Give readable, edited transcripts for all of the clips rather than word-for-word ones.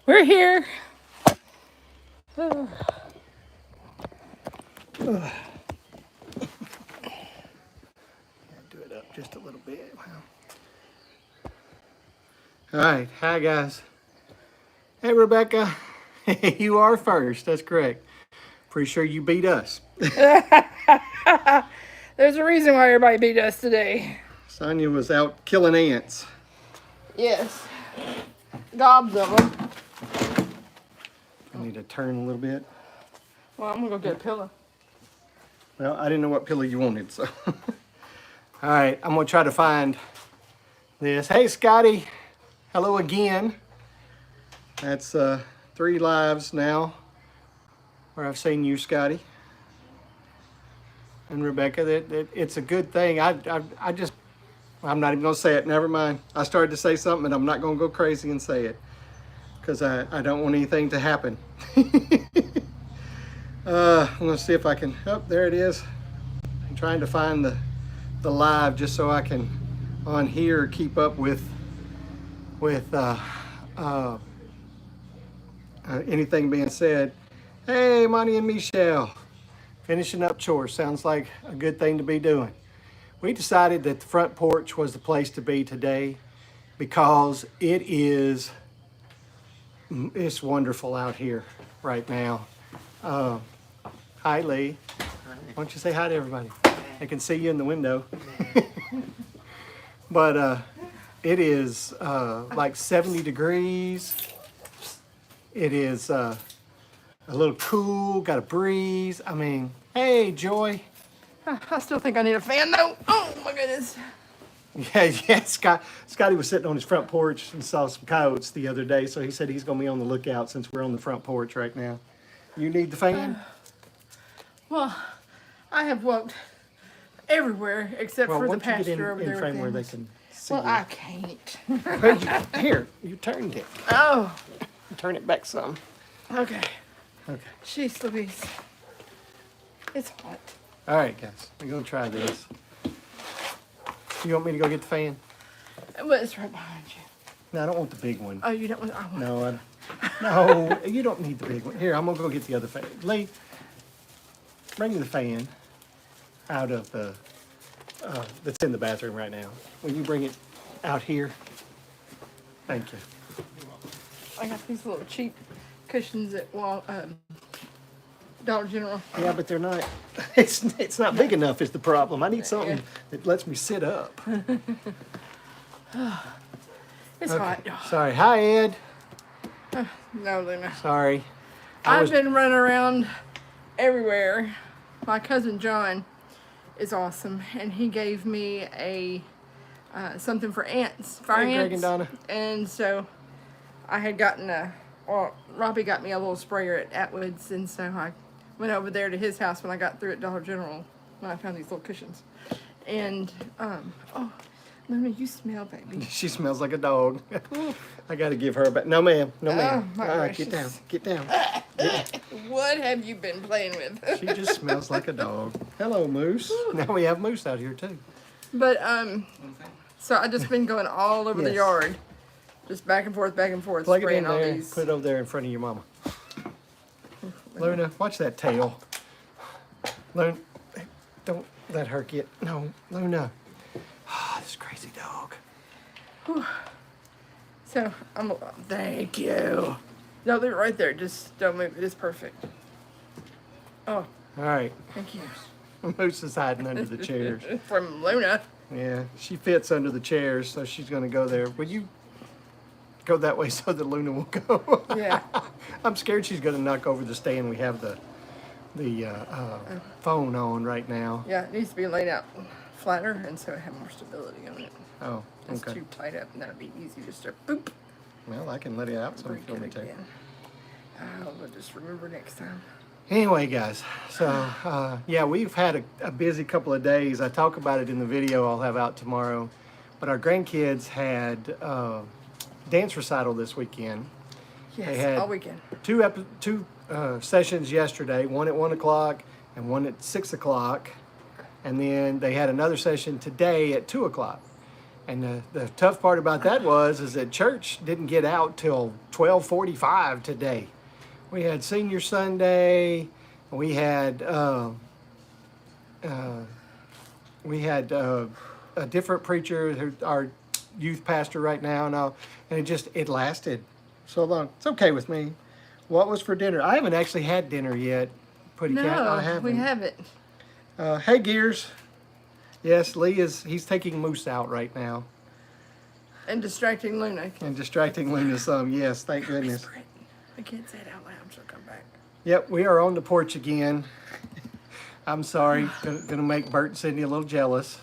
We're here. Do it up just a little bit. Wow. All right. Hi, guys. Hey, Rebecca. You are first. That's correct. Pretty sure you beat us. There's a reason why everybody beat us today. Sonia was out killing ants. Yes. Gobs of them. I need to turn a little bit. Well, I'm going to go get a pillow. Well, I didn't know what pillow you wanted, so. All right, I'm going to try to find this. Hey, Scotty. Hello again. That's 3 lives now where I've seen you, Scotty. And Rebecca, it's a good thing. I'm not even going to say it. Never mind. I started to say something, and I'm not going to go crazy and say it because I don't want anything to happen. I'm going to see if I can. Oh, there it is. I'm trying to find the live just so I can on here keep up with anything being said. Hey, Monty and Michelle. Finishing up chores. Sounds like a good thing to be doing. We decided that the front porch was the place to be today because it's wonderful out here right now. Hi, Lee. Hi. Why don't you say hi to everybody? They can see you in the window. But it is like 70 degrees. It is a little cool, got a breeze. I mean, hey, Joy. I still think I need a fan, though. Oh, my goodness. Yeah. Scotty was sitting on his front porch and saw some coyotes the other day, so he said he's going to be on the lookout since we're on the front porch right now. You need the fan? Well, I have walked everywhere except for the pasture over there. Frame where they can see. Well, I can't. Here, you turned it. Oh. Turn it back some. Okay. Okay. Jeez Louise. It's hot. All right, guys. We're going to try this. You want me to go get the fan? Well, it's right behind you. No, I don't want the big one. Oh, you don't want... I want No, you don't need the big one. Here, I'm going to go get the other fan. Lee, bring the fan out of the... that's in the bathroom right now. Will you bring it out here? Thank you. I got these little cheap cushions at Dollar General. Yeah, but they're not... It's not big enough is the problem. I need something that lets me sit up. It's hot, y'all. Sorry. Hi, Ed. No, Luna. Sorry. I've been running around everywhere. My cousin John is awesome, and he gave me a something for ants, fire ants. Greg and Donna. And so I had gotten Robbie got me a little sprayer at Atwood's, and so I went over there to his house when I got through at Dollar General when I found these little cushions. And, oh, Luna, you smell, baby. She smells like a dog. I got to give her a back. No, ma'am. No, ma'am. Oh, all right, get down. Get down. What have you been playing with? She just smells like a dog. Hello, Moose. Now we have Moose out here, too. But, so I just been going all over the yard. Just back and forth, Plug it spraying in all there. these. Put it over there in front of your mama. Luna, watch that tail. Luna, don't let her get... No, Luna. This crazy dog. Whew. So, thank you. No, leave it right there. Just don't move it. It's perfect. Oh. All right. Thank you. Moose is hiding under the chairs. From Luna. Yeah, she fits under the chairs, so she's going to go there. Will you go that way so that Luna will go? Yeah. I'm scared she's going to knock over the stand. We have the phone on right now. Yeah, it needs to be laid out flatter, and so it have more stability on it. Oh, It's okay. too tight up, and that'd be easy just to boop. Well, I can let it out so if you want me to. We'll just remember next time. Anyway, guys, so yeah, we've had a busy couple of days. I talk about it in the video I'll have out tomorrow. But our grandkids had dance recital this weekend. Yes, they had all weekend. Two sessions yesterday, one at 1 o'clock and one at 6 o'clock. And then they had another session today at 2 o'clock. And the tough part about that is that church didn't get out till 12:45 today. We had Senior Sunday. We had a different preacher, our youth pastor right now, and it lasted so long. It's okay with me. What was for dinner? I haven't actually had dinner yet. Putty Cat, I No, haven't. we haven't. Hey, Gears. Yes, he's taking Moose out right now. And distracting Luna. And distracting Luna some, yes, thank goodness. Whisper it. I can't say it out loud, she'll come back. Yep, we are on the porch again. I'm sorry, gonna make Bert and Sydney a little jealous.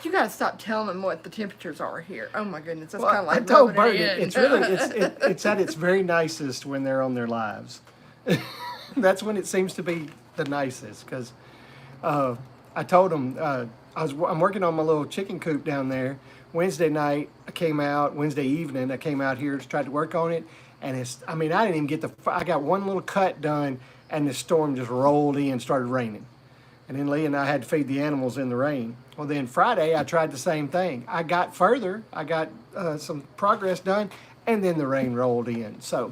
You gotta stop telling them what the temperatures are here. Oh my goodness, that's Well, kind of like I told rubbing Bert it in. it's at its very nicest when they're on their lives. That's when it seems to be the nicest, because I told him I'm working on my little chicken coop down there. Wednesday night Wednesday evening I came out here to try to work on it, and I didn't even get I got one little cut done, and the storm just rolled in and started raining. And then Lee and I had to feed the animals in the rain. Well, then Friday I tried the same thing. I got further, I got some progress done, and then the rain rolled in. So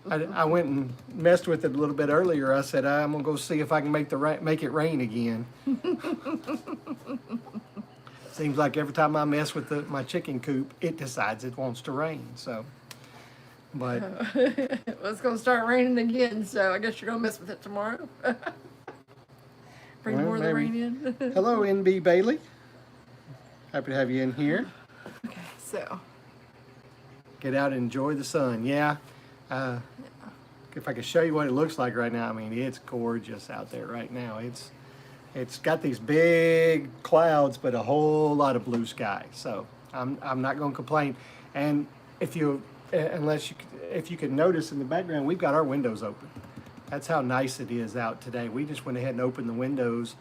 I went and messed with it a little bit earlier. I said, I'm gonna go see if I can make it rain again. Seems like every time I mess with my chicken coop, it decides it wants to rain. So, but Well, it's gonna start raining again, so I guess you're gonna mess with it tomorrow. Bring well, more of the maybe. rain in. Hello, NB Bailey. Happy to have you in here. Okay, so Get out and enjoy the sun. Yeah. If I could show you what it looks like right now, it's gorgeous out there right now. It's got these big clouds, but a whole lot of blue sky. So I'm not going to complain. And if you can notice in the background, we've got our windows open. That's how nice it is out today. We just went ahead and opened the windows.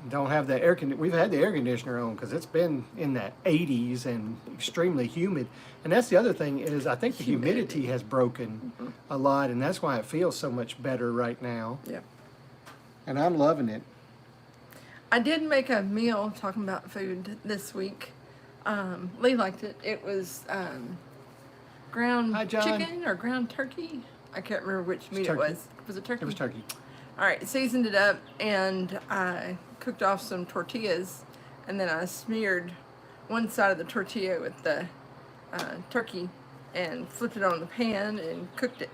Don't have the we've had the air conditioner on because it's been in the 80s and extremely humid. And that's the other thing is I think the humidity has broken a lot, and that's why it feels so much better right now. yeah. And I'm loving it. I did make a meal talking about food this week. Lee liked it. It was ground Hi, John. chicken or ground turkey. I can't remember which meat it turkey. was. Was it turkey? It was turkey. All right, seasoned it up, and I cooked off some tortillas, and then I smeared one side of the tortilla with the turkey and flipped it on the pan and cooked it.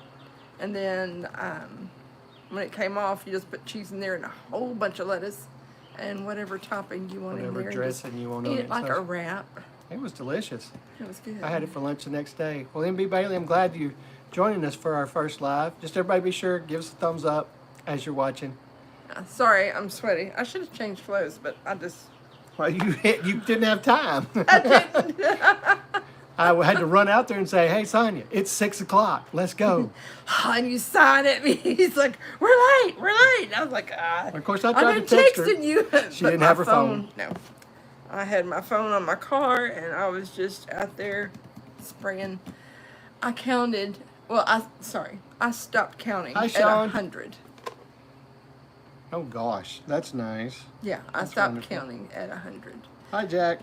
And then when it came off, you just put cheese in there and a whole bunch of lettuce and whatever topping you want in there. Whatever dressing you want on eat it. it like So a wrap. it was delicious. It was good. I had it for lunch the next day. Well, MB Bailey, I'm glad you're joining us for our first live. Just everybody be sure, give us a thumbs up as you're watching. Sorry, I'm sweaty. I should have changed clothes, but I just... Well, you didn't have time. I didn't. I had to run out there and say, hey, Sonia, it's 6 o'clock. Let's go. And you sign at me. He's like, we're late. And I was like, Of course, I I'm tried to not text her. texting you. She But didn't my have her phone. No. I had my phone on my car, and I was just out there spraying. I counted. Well, I stopped counting Hi, at Sean. 100. Oh, gosh. That's nice. Yeah, I That's stopped wonderful. counting at 100. Hi, Jack.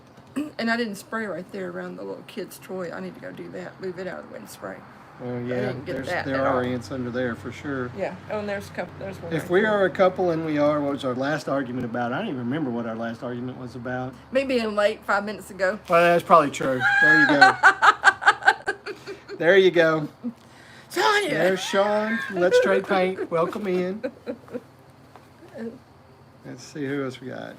And I didn't spray right there around the little kid's toy. I need to go do that. Move it out of the way and spray. Well, yeah, didn't get that there at are all. ants under there for sure. Yeah. Oh, and there's a couple. There's one. If right we there. are a couple and what was our last argument about? I don't even remember what our last argument was about. Me being late 5 minutes ago. Well, that's probably true. There you go. There you go. Sonia! There's Sean from Let's Trade Paint. Welcome in. Let's see who else we got.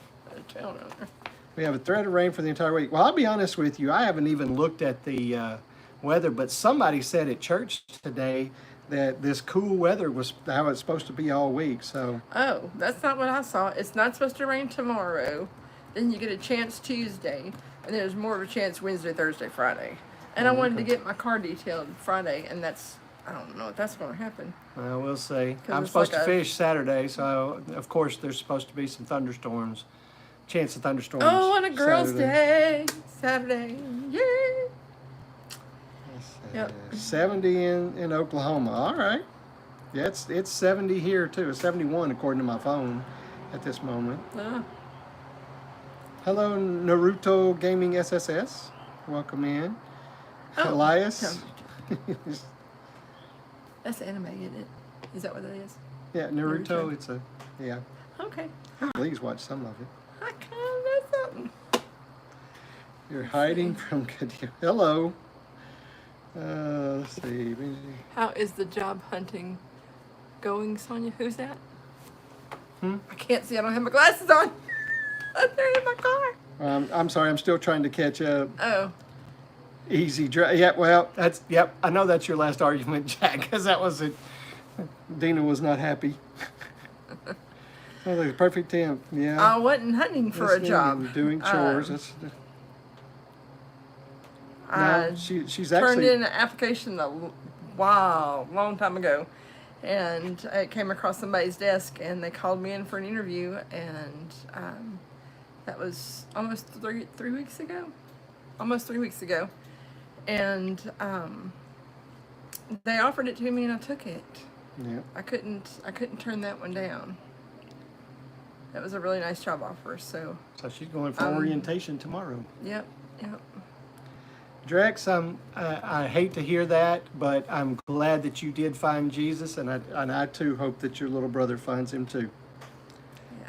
We have a threat of rain for the entire week. Well, I'll be honest with you. I haven't even looked at the weather, but somebody said at church today that this cool weather was how it's supposed to be all week. So Oh, that's not what I saw. It's not supposed to rain tomorrow. Then you get a chance Tuesday, and there's more of a chance Wednesday, Thursday, Friday. And I wanted to get my car detailed Friday, and I don't know if that's going to happen. well, we'll see. 'Cause I'm it's supposed like to a- fish Saturday, so of course there's supposed to be some thunderstorms. Chance of thunderstorms. Oh, on a girls' Saturday. day, Saturday, yay! Yep. 70 in Oklahoma. All right. Yeah, it's 70 here too. It's 71 according to my phone at this moment. Hello, Naruto Gaming SSS. Welcome in. Oh, Elias. That's anime, isn't it? Is that what it is? Yeah, Naruto. Naruto. It's a, yeah. Okay. Please watch some of it. I kind of know something. You're hiding from Kadir. Hello. Let's see. How is the job hunting going, Sonia? Who's that? Hmm? I can't see. I don't have my glasses on. They're in my car. I'm sorry. I'm still trying to catch up. Oh. Easy drive. Yeah, well, that's, yep. I know that's your last argument, Jack, because that was it. Dina was not happy. Oh, the perfect temp. Yeah. I wasn't hunting for a Listening job. and doing chores. That's, I no, she's turned actually. in an application long time ago, and it came across somebody's desk, and they called me in for an interview, and that was almost 3 weeks ago. Almost 3 weeks ago, and they offered it to me, and I took it. Yeah. I couldn't turn that one down. That was a really nice job offer. So So she's going for orientation tomorrow. yep. Drex, I hate to hear that, but I'm glad that you did find Jesus, and I too hope that your little brother finds him too. Yeah.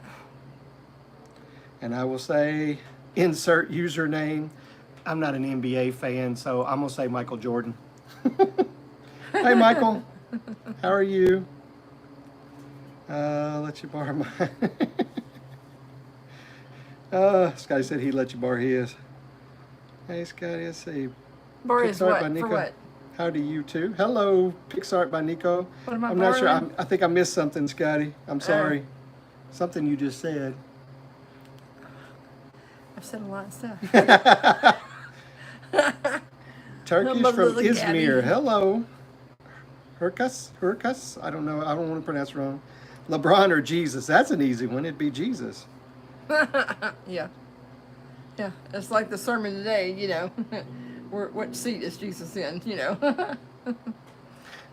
And I will say, insert username. I'm not an NBA fan, so I'm gonna say Michael Jordan. Hey, Michael, how are you? Let you borrow mine. Scotty said he'd let you borrow his. Hey, Scotty, let's see. Boris, Pixart what? by Nico. For what? Howdy, you too. Hello, Pixart by Nico. What am I I'm not sure. borrowing? I think I missed something, Scotty. I'm sorry. Something you just said. I've said a lot of stuff. Turkish Hello, from little Izmir. Gabby. Hello. Herkus? I don't know. I don't want to pronounce it wrong. LeBron or Jesus? That's an easy one. It'd be Jesus. Yeah. Yeah. It's like the sermon today, you know. What seat is Jesus in, you know?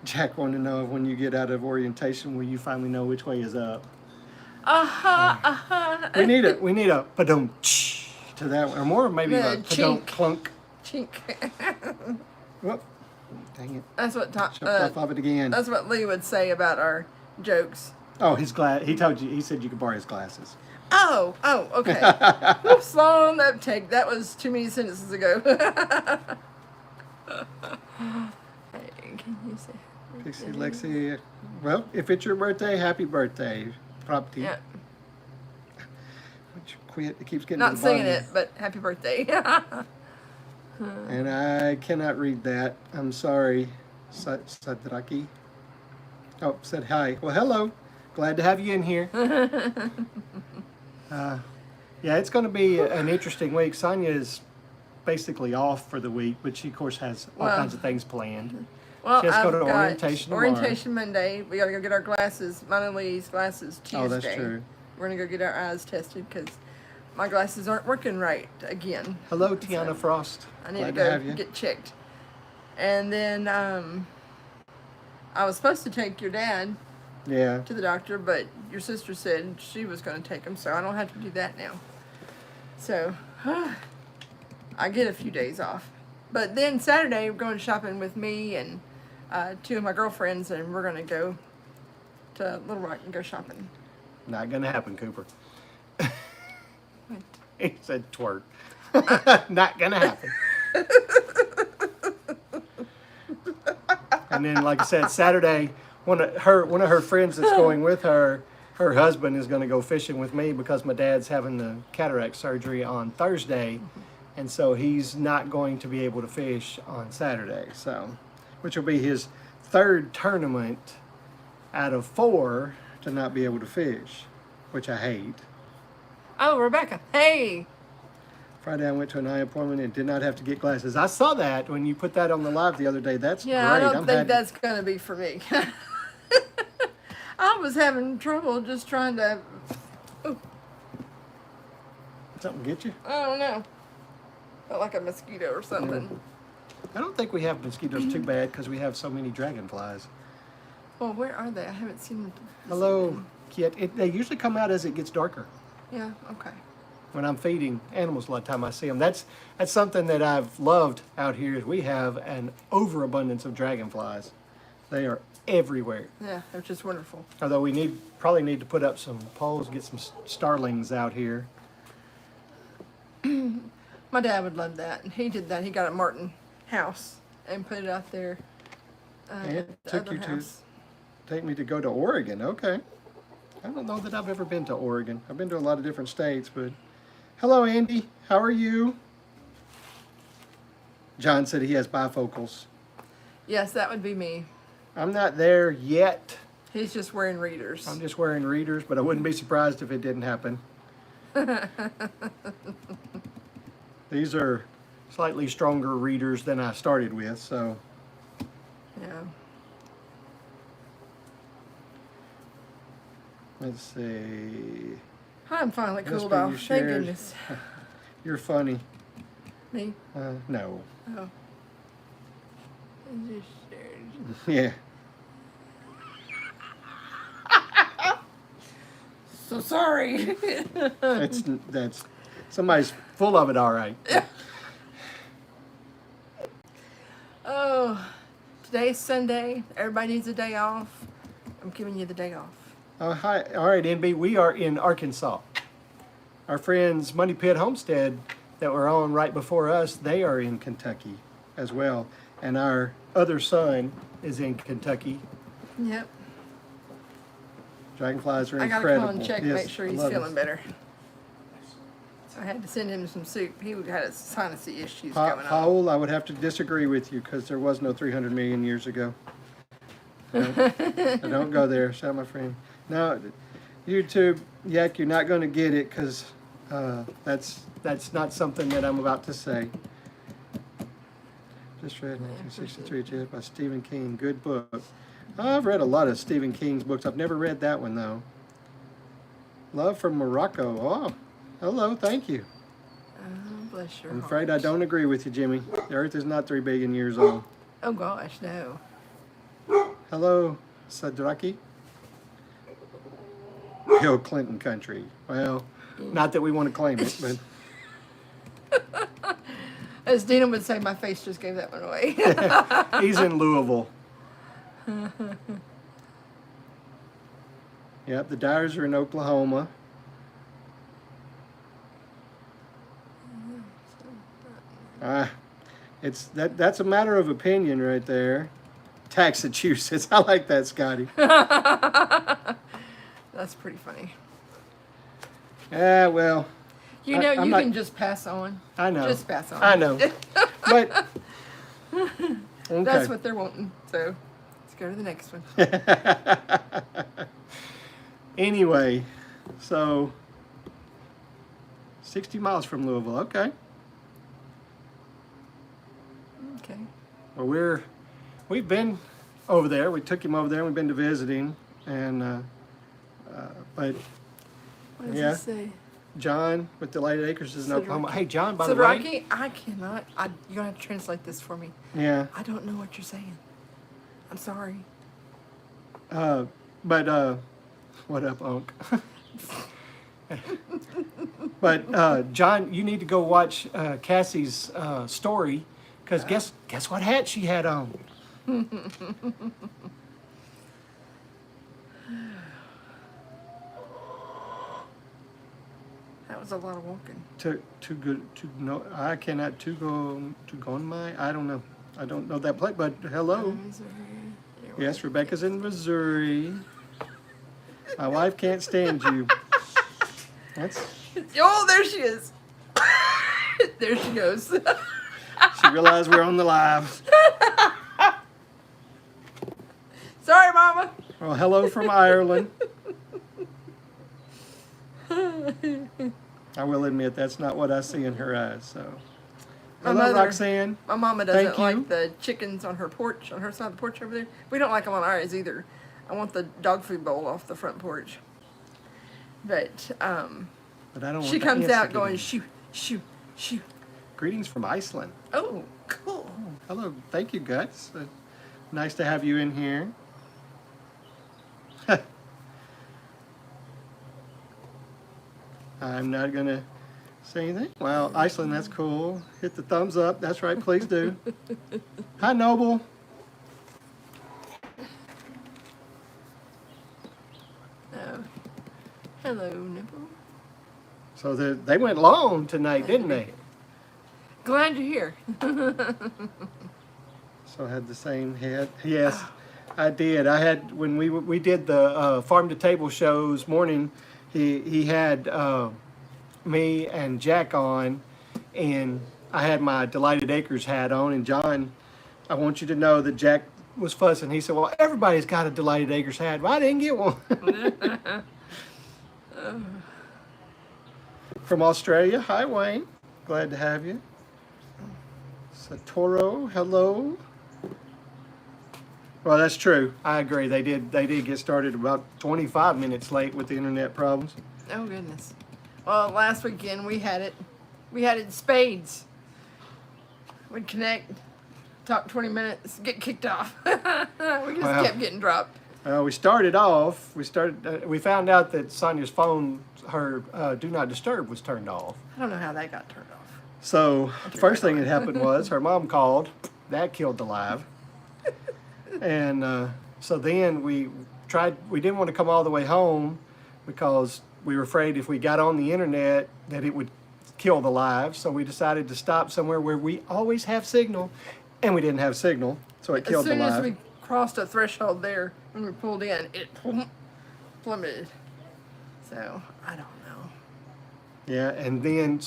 Jack wanted to know if when you get out of orientation, will you finally know which way is up? We need a padum to that one, or more maybe The a padum chink. clunk. Chink. Whoop. Dang it. That's what Jumped off of it again. that's what Lee would say about our jokes. Oh, his glass. He told you. He said you could borrow his glasses. Oh, okay. Oops, long uptake. That was too many sentences ago. Hey, can you say? Pixie, Lexi. Well, if it's your birthday, happy birthday. Property. Yeah. Would you quit? It keeps getting Not to the singing bottom. it, but happy birthday. And I cannot read that. I'm sorry, Sadraki. Oh, said hi. Well, hello. Glad to have you in here. Yeah, it's going to be an interesting week. Sonia is basically off for the week, but she, of course, has all kinds of things planned. Well, She has to go I've to got orientation tomorrow. orientation Monday. We got to go get our glasses. Mine and Lee's glasses Tuesday. Oh, that's true. We're going to go get our eyes tested because my glasses aren't working right again. Hello, Tiana Frost. I need Glad to have go you. get checked. And then I was supposed to take your dad Yeah. to the doctor, but your sister said she was going to take him, so I don't have to do that now. So I get a few days off. But then Saturday we're going shopping with me and two of my girlfriends, and we're going to go to Little Rock and go shopping. Not going to happen, Cooper. He said twerk. Not going to happen. And then, like I said, Saturday, one of her friends that's going with her husband is going to go fishing with me because my dad's having the cataract surgery on Thursday, and so he's not going to be able to fish on Saturday. So, which will be his third tournament out of 4 to not be able to fish, which I hate. Oh, Rebecca. Hey. Friday I went to an eye appointment and did not have to get glasses. I saw that when you put that on the live the other day. That's Yeah, great. I don't I'm think happy. that's going to be for me. I was having trouble just trying to, Something get you? I don't know, felt like a mosquito or something. I don't think we have mosquitoes too bad because we have so many dragonflies. Well, where are they? I haven't seen them. Hello, Kit. They usually come out as it gets darker. Yeah, okay. when I'm feeding animals, a lot of time I see them. That's something that I've loved out here. Is we have an overabundance of dragonflies. They are everywhere. Yeah, they're just wonderful. Although we probably need to put up some poles, get some starlings out here. My dad would love that, and he did that. He got a Martin house and put it out there. And it at the took other you house. to take me to go to Oregon. Okay. I don't know that I've ever been to Oregon. I've been to a lot of different states, but hello, Andy. How are you? John said he has bifocals. Yes, that would be me. I'm not there yet. He's just wearing readers. I'm just wearing readers, but I wouldn't be surprised if it didn't happen. These are slightly stronger readers than I started with, so. Yeah. Let's see. I'm finally That's cooled when off. you Thank shared. goodness. You're funny. Me? No. Oh. I just shared. Yeah. So sorry. That's somebody's full of it, all right. Oh, today's Sunday. Everybody needs a day off. I'm giving you the day off. Hi. All right, NB. We are in Arkansas. Our friends Money Pit Homestead that were on right before us, they are in Kentucky as well. And our other son is in Kentucky. Yep. Dragonflies are I gotta incredible. call and check, Yes, make sure I he's love feeling it. better. So I had to send him some soup. He had sinus issues Pa- going on. Paul, I would have to disagree with you because there was no 300 million years ago. I don't go there. Shout out my friend. No, YouTube, Yak, you're not going to get it because that's not something that I'm about to say. Just read 1963 just by Stephen King. Good book. I've read a lot of Stephen King's books. I've never read that one though. Love from Morocco. Oh, hello. Thank you. Oh, bless your I'm heart. afraid I don't agree with you, Jimmy. The Earth is not 3 billion years old. Oh gosh, no. Hello, Sadraki. Bill Clinton country. Well, not that we want to claim it, but As Dina would say, my face just gave that one away. he's in Louisville. Yep, the Dyers are in Oklahoma. That's a matter of opinion right there. Massachusetts. I like that, Scotty. That's pretty funny. Yeah, well, You know, I'm you not- can just pass on. I know. Just pass on. I know. But okay. That's what they're wanting. So let's go to the next one. Anyway, so 60 miles from Louisville. Okay. Okay. Well, we've been over there. We took him over there. We've been to visiting, and but What does Yeah. it say? John with Delighted Acres is in Sidraki. Oklahoma. Hey, John, by the way. Sidraki, I cannot. You're gonna have to translate this for me. Yeah. I don't know what you're saying. I'm sorry. But what up, Unc? But John, you need to go watch Cassie's story, because guess what hat she had on? That was a lot of walking. I cannot to go on my. I don't know. I don't know that place. But hello. Yes, Rebecca's in Missouri. My wife can't stand you. Oh, there she is. There she goes. She realized we're on the live. Sorry, Mama. Well, hello from Ireland. I will admit that's not what I see in her eyes. So, My hello, mother- Roxanne. My mama Thank doesn't you. like the chickens on her porch, on her side of the porch over there. We don't like them on ours either. I want the dog food bowl off the front porch. But But I don't. she want the comes ants to out get going in. shoo, shoo, shoo. Greetings from Iceland. Oh, cool. Hello, thank you, Guts. Nice to have you in here. I'm not gonna See anything? Well, Iceland, that's cool. Hit the thumbs up. That's right, please do. Hi, Noble. Oh. Hello, Nibble. So they went long tonight, didn't they? Glad you're here. So I had the same head. Yes, I did. I had when we did the farm to table shows morning. He had me and Jack on, and I had my Delighted Acres hat on. And John, I want you to know that Jack was fussing. He said, "Well, everybody's got a Delighted Acres hat. Well, I didn't get one." From Australia, hi Wayne. Glad to have you. Satoro, hello. Well, that's true. I agree. They did get started about 25 minutes late with the internet problems. Oh goodness. Well, last weekend we had it in spades. We'd connect, talk 20 minutes, get kicked off. We just kept getting dropped. We started off. We found out that Sonia's phone, her Do Not Disturb, was turned off. I don't know how that got turned off. So the first thing that happened was her mom called. That killed the live. And so then we didn't want to come all the way home because we were afraid if we got on the internet that it would kill the live. So we decided to stop somewhere where we always have signal, and we didn't have signal, so it killed the live. As soon as we crossed a threshold there, when we pulled in, it plummeted. So I don't know. Yeah, and then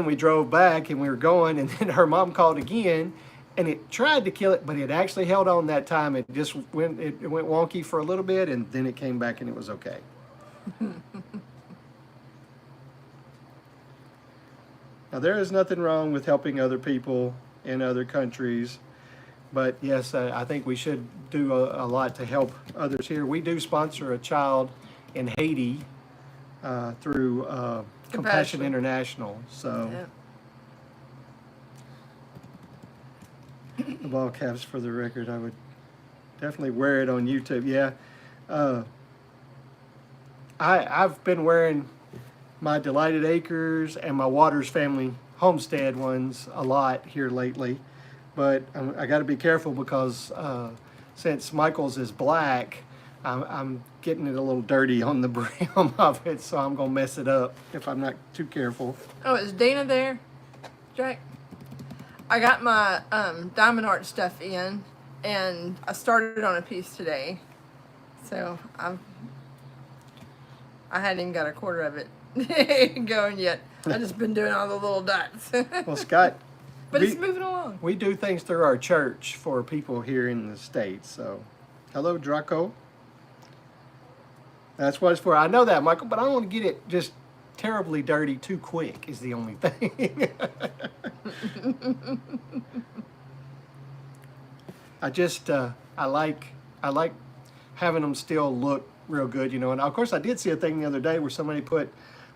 we drove back and we were going, and then her mom called again, and it tried to kill it, but it actually held on that time. It just went wonky for a little bit, and then it came back and it was okay. Now, there is nothing wrong with helping other people in other countries, but yes, I think we should do a lot to help others here. We do sponsor a child in Haiti through Compassion International. So. Yeah. The ball caps, for the record, I would definitely wear it on YouTube. Yeah, I've been wearing my Delighted Acres and my Waters Family Homestead ones a lot here lately, but I got to be careful because since Michael's is black, I'm getting it a little dirty on the brim of it, so I'm gonna mess it up if I'm not too careful. Oh, is Dana there, Jack? I got my diamond art stuff in, and I started on a piece today, so I hadn't even got a quarter of it going yet. I've just been doing all the little dots. Well, Scott, but it's moving along. We do things through our church for people here in the States. So, hello, Draco. That's what it's for. I know that, Michael, but I don't want to get it just terribly dirty too quick is the only thing. I like having them still look real good, you know. And of course, I did see a thing the other day where somebody put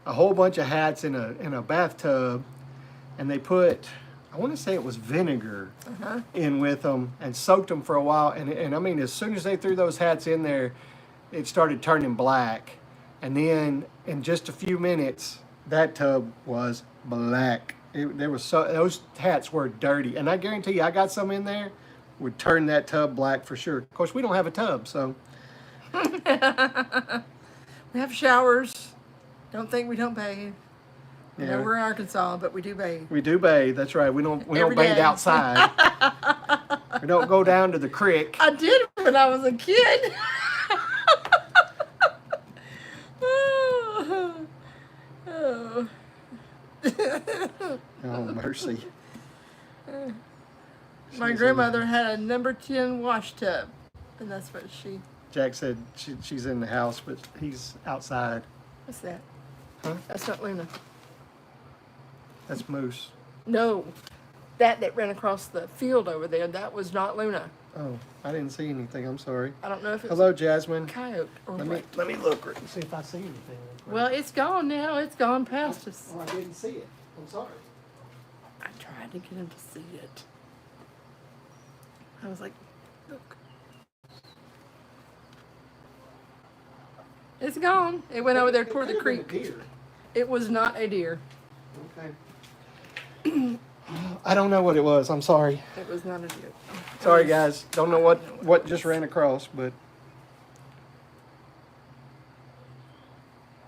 a whole bunch of hats in a bathtub, and they put, I want to say it was vinegar in with them and soaked them for a while. And I mean, as soon as they threw those hats in there, it started turning black. And then in just a few minutes, that tub was black. Those hats were dirty. And I guarantee you, I got some in there, would turn that tub black for sure. Of course, we don't have a tub, so. We have showers. Don't think we don't bathe. You know, we're in Arkansas, but we do bathe. We do bathe, that's right. We don't bathe day. outside. We don't go down to the creek. I did when I was a kid. Oh. Oh, mercy. My grandmother had a number 10 wash tub, and that's what Jack said she's in the house, but he's outside. What's that? Huh? That's not Luna. That's Moose. No, that ran across the field over there, that was not Luna. Oh, I didn't see anything. I'm sorry. I don't know if it's Hello, Jasmine. coyote or Let me look and see if I see anything. Well, it's gone now. It's gone past us. Oh, I didn't see it. I'm sorry. I tried to get him to see it. I was like, look. It's gone. It went over there toward the creek. It was not a deer. Okay. I don't know what it was. I'm sorry. It was not a joke. Sorry, guys. Don't know what just ran across, but.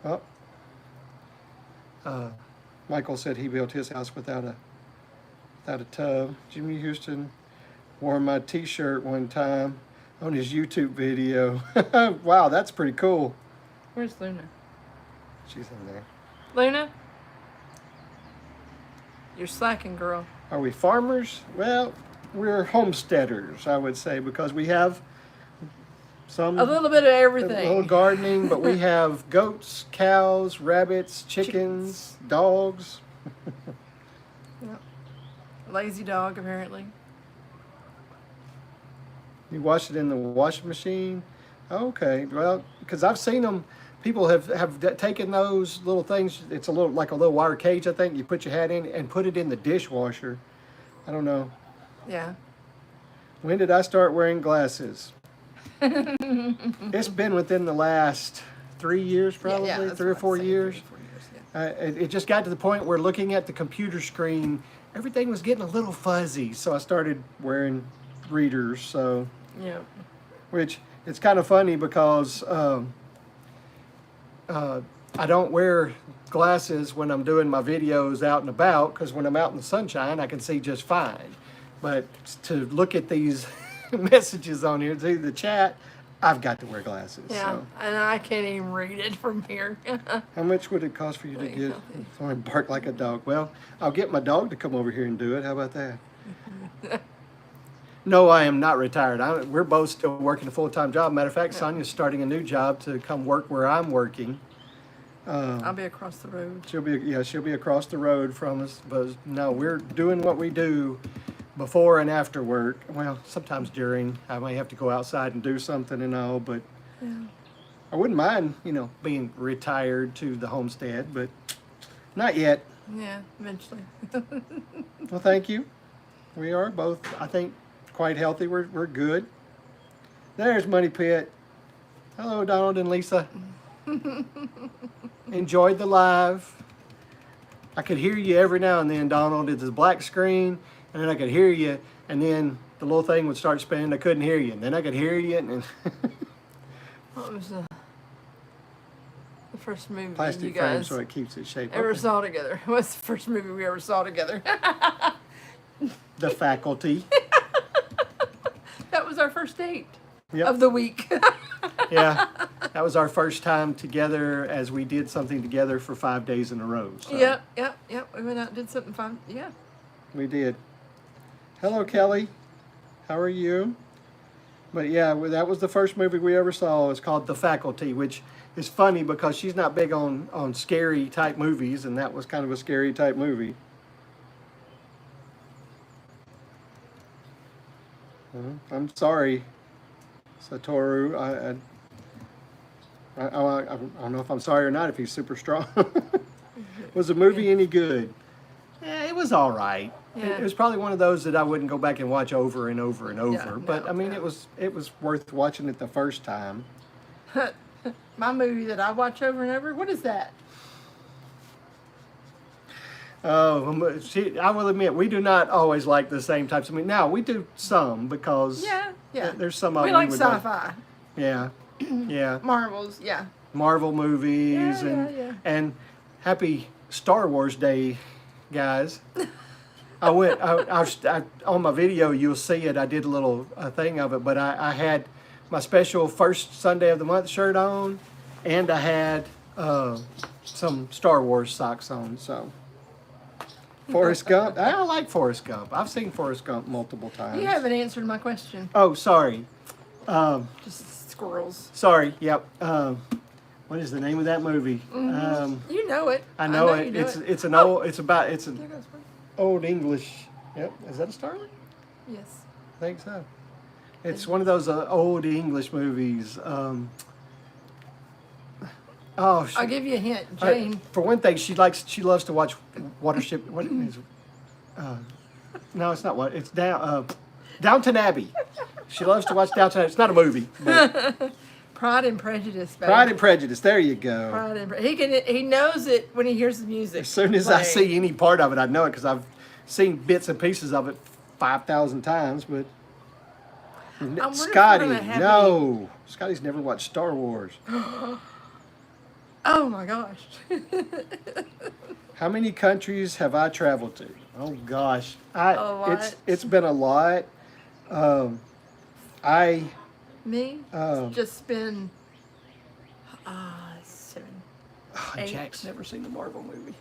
Oh. Michael said he built his house without a tub. Jimmy Houston wore my T-shirt one time on his YouTube video. Wow, that's pretty cool. Where's Luna? She's in there. Luna? You're slacking, girl. Are we farmers? Well, we're homesteaders, I would say, because we have some A little bit of a little everything. gardening, but we have goats, cows, rabbits, chickens, dogs. Yep. Lazy dog, apparently. You wash it in the washing machine? Okay, well, because I've seen them. People have taken those little things. It's a little like a little wire cage, I think. You put your hat in and put it in the dishwasher. I don't know. Yeah. When did I start wearing glasses? It's been within the last 3 years, probably that's 3 or what I'd 4 say, years. 3 or 4 years, yeah. It just got to the point where looking at the computer screen, everything was getting a little fuzzy. So I started wearing readers. So, Yeah. which it's kind of funny because I don't wear glasses when I'm doing my videos out and about, because when I'm out in the sunshine, I can see just fine. But to look at these messages on here, to the chat, I've got to wear glasses. Yeah, So. and I can't even read it from here. How much would it cost for you to Very get healthy. someone bark like a dog? Well, I'll get my dog to come over here and do it. How about that? No, I am not retired. We're both still working a full-time job. Matter of fact, Sonia's starting a new job to come work where I'm working. I'll be across the road. She'll be across the road from us. But no, we're doing what we do before and after work. Well, sometimes during. I may have to go outside and do something and all, but Yeah. I wouldn't mind, being retired to the homestead, but not yet. Yeah, eventually. Well, thank you. We are both, I think, quite healthy. We're good. There's Money Pit. Hello, Donald and Lisa. Enjoyed the live. I could hear you every now and then, Donald. It's a black screen, and then I could hear you, and then the little thing would start spinning. I couldn't hear you, and then I could hear you, and then What was the first movie plastic you frame guys so it keeps its shape. ever Okay. saw together? What's the first movie we ever saw together? The Faculty. That was our first date Yep. of the week. Yeah, that was our first time together as we did something together for 5 days in a row. So Yep. We went out and did something fun. Yeah. we did. Hello, Kelly. How are you? But yeah, that was the first movie we ever saw. It's called The Faculty, which is funny because she's not big on scary type movies, and that was kind of a scary type movie. I'm sorry, Satoru. I don't know if I'm sorry or not, if he's super strong. Was the movie any good? Yeah, it was all right. Yeah. It was probably one of those that I wouldn't go back and watch over and over and over. Yeah, But no, I mean, no. it was worth watching it the first time. My movie that I watch over and over. What is that? Oh, see, I will admit, we do not always like the same types of movies. Now, we do some because Yeah. there's some of We them like would sci-fi, Yeah, yeah. Marvels. Yeah. Marvel movies Yeah. and happy Star Wars Day, guys. I on my video, you'll see it. I did a little thing of it, but I had my special first Sunday of the month shirt on, and I had some Star Wars socks on. So, Forrest Gump. I like Forrest Gump. I've seen Forrest Gump multiple times. You haven't answered my question. Oh, sorry. Just squirrels. Sorry. Yep. What is the name of that movie? You know it. I know you it. know It's an Oh, old. It's an There goes one. old English. Yep. Is that a Starling? Yes. I think so. It's one of those old English movies. I'll give you a hint, Jane. For one thing, she loves to watch Watership. What is? No, it's not what. It's Downton Abbey. She loves to watch Downton Abbey. It's not a movie. But Pride and Prejudice, baby. Pride and Prejudice. There you go. Pride and he knows it when he hears the music. As soon as I see any part of it, I know it because I've seen bits and pieces of it 5,000 times. But Scotty, no, Scotty's never watched Star Wars. Oh my gosh. How many countries have I traveled to? Oh gosh, A lot. It's been a lot. Me? It's just been 7. Eight. Jack's never seen the Marvel movie.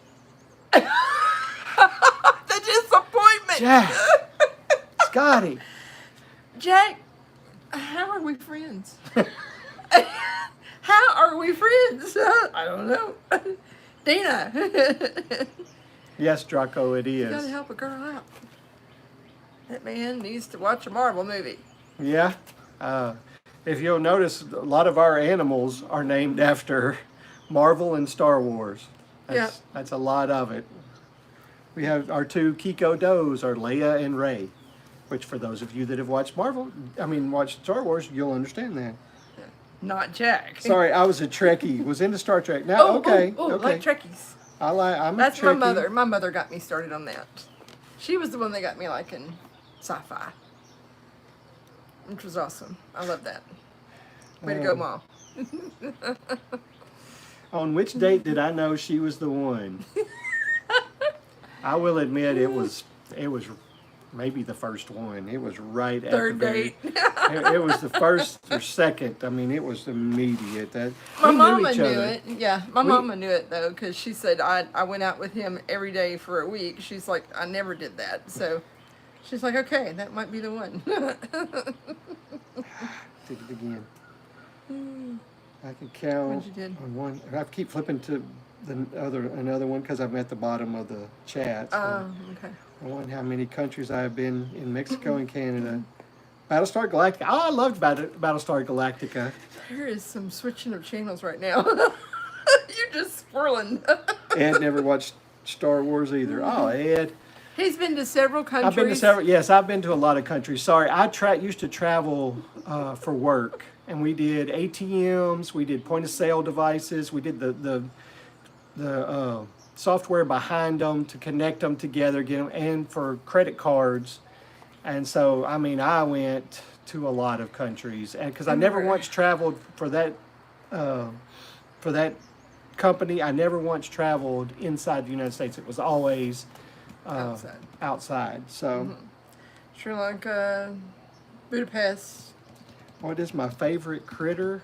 The disappointment. Jack, Scotty, Jack, how are we friends? How are we friends? I don't know. Dina. Yes, Draco, it You is. gotta help a girl out. That man needs to watch a Marvel movie. Yeah. If you'll notice, a lot of our animals are named after Marvel and Star Wars. That's a lot of it. We have our 2 Kiko does are Leia and Rey, which for those of you that have watched watched Star Wars, you'll understand that. Not Jack. Sorry, I was a Trekkie. Was into Star Trek. Now, okay. Like Trekkies. That's my mother. My mother got me started on that. She was the one that got me liking sci-fi, which was awesome. I love that. Way to go, Mom. On which date did I know she was the one? I will admit it was maybe the first one. It was right at Third the very, date. it was the first or second. I mean, it was immediate. My mama knew it. Yeah, my mama knew it though, because she said I went out with him every day for a week. She's like, I never did that. So she's like, okay, that might be the one. Did it again. I can count What'd you do? on one. I keep flipping to another one because I'm at the bottom of the chat. So Oh, okay. I want how many countries I have been in Mexico and Canada. Battlestar Galactica. Oh, I loved Battlestar Galactica. There is some switching of channels right now. You're just swirling. Ed never watched Star Wars either. Oh, Ed. He's been to several countries. I've been to several. Yes, I've been to a lot of countries. Sorry, I used to travel for work, and we did ATMs, we did point of sale devices, we did the software behind them to connect them together, get them, and for credit cards. And so, I mean, I went to a lot of countries, and because I never once traveled for that company, I never once traveled inside the United States. It was always outside. So, Sri Lanka, Budapest. What is my favorite critter?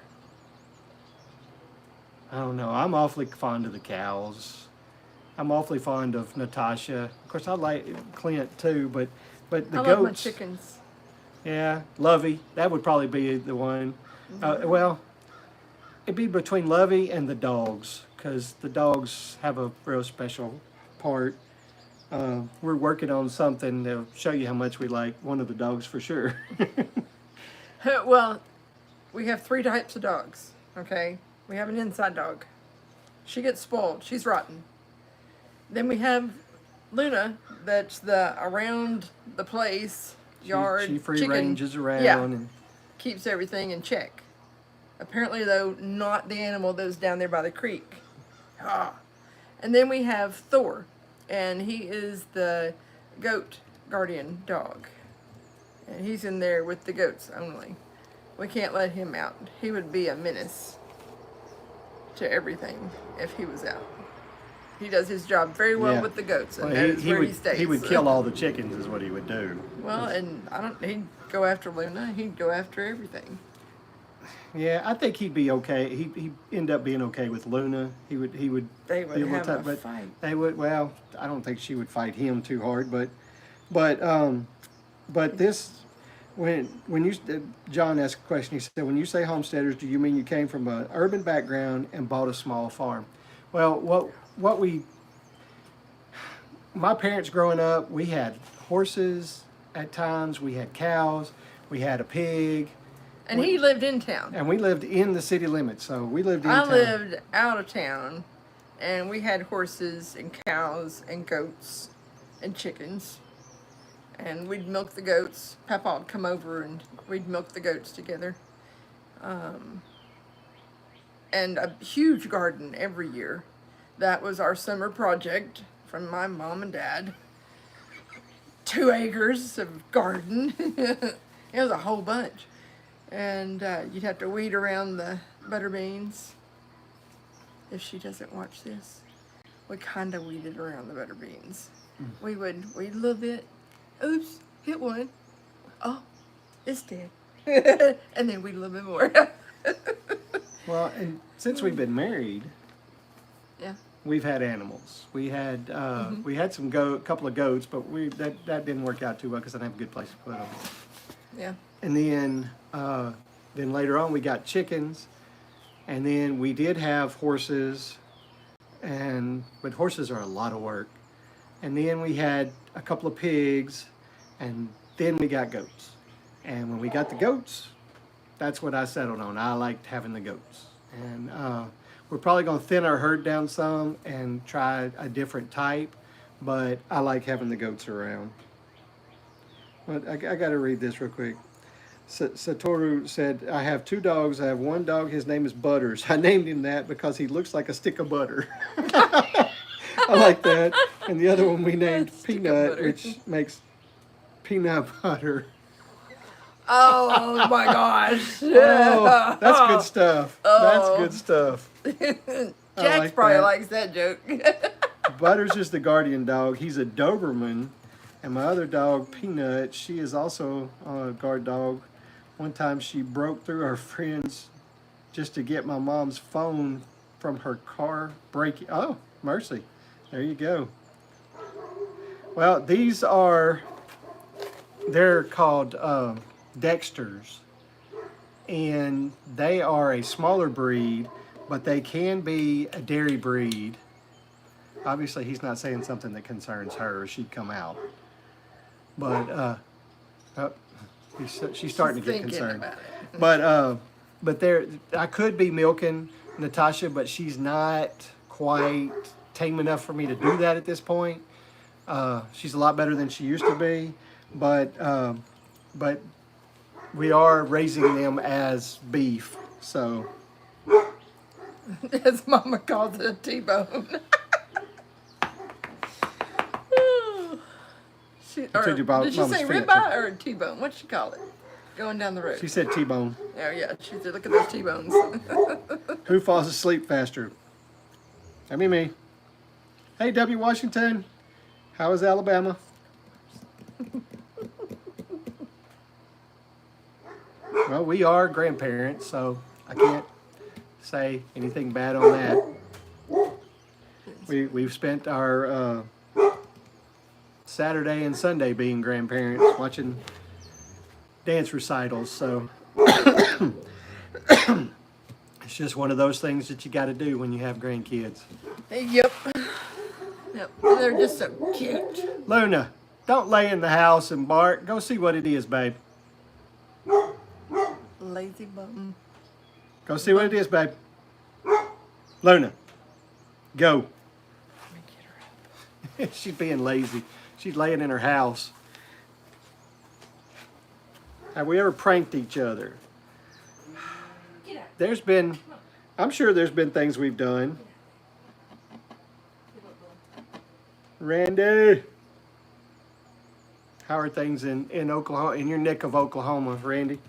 I don't know. I'm awfully fond of the cows. I'm awfully fond of Natasha. Of course, I like Clint too, but the I goats. love my chickens. Yeah, Lovey. That would probably be the one. Well, it'd be between Lovey and the dogs, because the dogs have a real special part. We're working on something to show you how much we like one of the dogs for sure. Well, we have 3 types of dogs, okay? We have an inside dog. She gets spoiled. She's rotten. Then we have Luna, that's the around the place, yard, She free chicken. ranges around. Yeah, And keeps everything in check. Apparently, though, not the animal that was down there by the creek. And then we have Thor, and he is the goat guardian dog. And he's in there with the goats only. We can't let him out. He would be a menace to everything if he was out. He does his job very well with the goats, and that is where he stays. He would kill all the chickens, is what he would do. Well, and he'd go after Luna. He'd go after everything. Yeah, I think he'd be okay. He'd end up being okay with Luna. He would. They would have a but fight. They would. Well, I don't think she would fight him too hard, but this, when you John asked a question, he said, when you say homesteaders, do you mean you came from an urban background and bought a small farm? Well, my parents growing up, we had horses at times, we had cows, we had a pig. And he lived in town. And we lived in the city limits, so we lived in town. I lived out of town, and we had horses and cows and goats and chickens. And we'd milk the goats. Papa would come over and we'd milk the goats together. and a huge garden every year. That was our summer project from my mom and dad. 2 acres of garden. It was a whole bunch. And you'd have to weed around the butter beans. If she doesn't watch this, we kind of weeded around the butter beans. We'd weed a little bit. Oops, hit one. Oh, it's dead. And then weed a little bit more. Well, and since we've been married, Yeah. we've had animals. We had some couple of goats, but that didn't work out too well because I didn't have a good place to put them. Yeah. And then later on we got chickens, and then we did have horses, but horses are a lot of work. And then we had a couple of pigs, and then we got goats. And when we got the goats, that's what I settled on. I liked having the goats. And we're probably going to thin our herd down some and try a different type, but I like having the goats around. But I got to read this real quick. Satoru said, I have 2 dogs. I have one dog, his name is Butters. I named him that because he looks like a stick of butter. I like that. And the other one we named Peanut, which makes peanut butter. Oh my gosh. Oh, that's good stuff. That's Oh. good stuff. Jax like probably that. likes that joke. Butters is the guardian dog. He's a Doberman. And my other dog, Peanut, she is also a guard dog. One time she broke through her friends just to get my mom's phone from her car breaking. Oh, mercy. There you go. Well, they're called Dexters. And they are a smaller breed, but they can be a dairy breed. Obviously, he's not saying something that concerns her, or she'd come out. But she's starting to get Thinking concerned. about it. But I could be milking Natasha, but she's not quite tame enough for me to do that at this point. She's a lot better than she used to be, but we are raising them as beef. So As Mama calls it, a T-bone. told you about Did she Mama's say feet. ribeye or a T-bone? What'd she call it? Going down the road. she said T-bone. Oh yeah, she said, look at those T-bones. Who falls asleep faster? That'd be me. Hey, W. Washington. How is Alabama? Well, we are grandparents, so I can't say anything bad on that. We've spent our Saturday and Sunday being grandparents, watching dance recitals, so it's just one of those things that you got to do when you have grandkids. Yep. Yep. They're just so cute. Luna, don't lay in the house and bark. Go see what it is, babe. Lazy bum. Go see what it is, babe. Luna, go. She's being lazy. She's laying in her house. Have we ever pranked each other? I'm sure there's been things we've done. Randy, how are things in Oklahoma, in your neck of Oklahoma, Randy?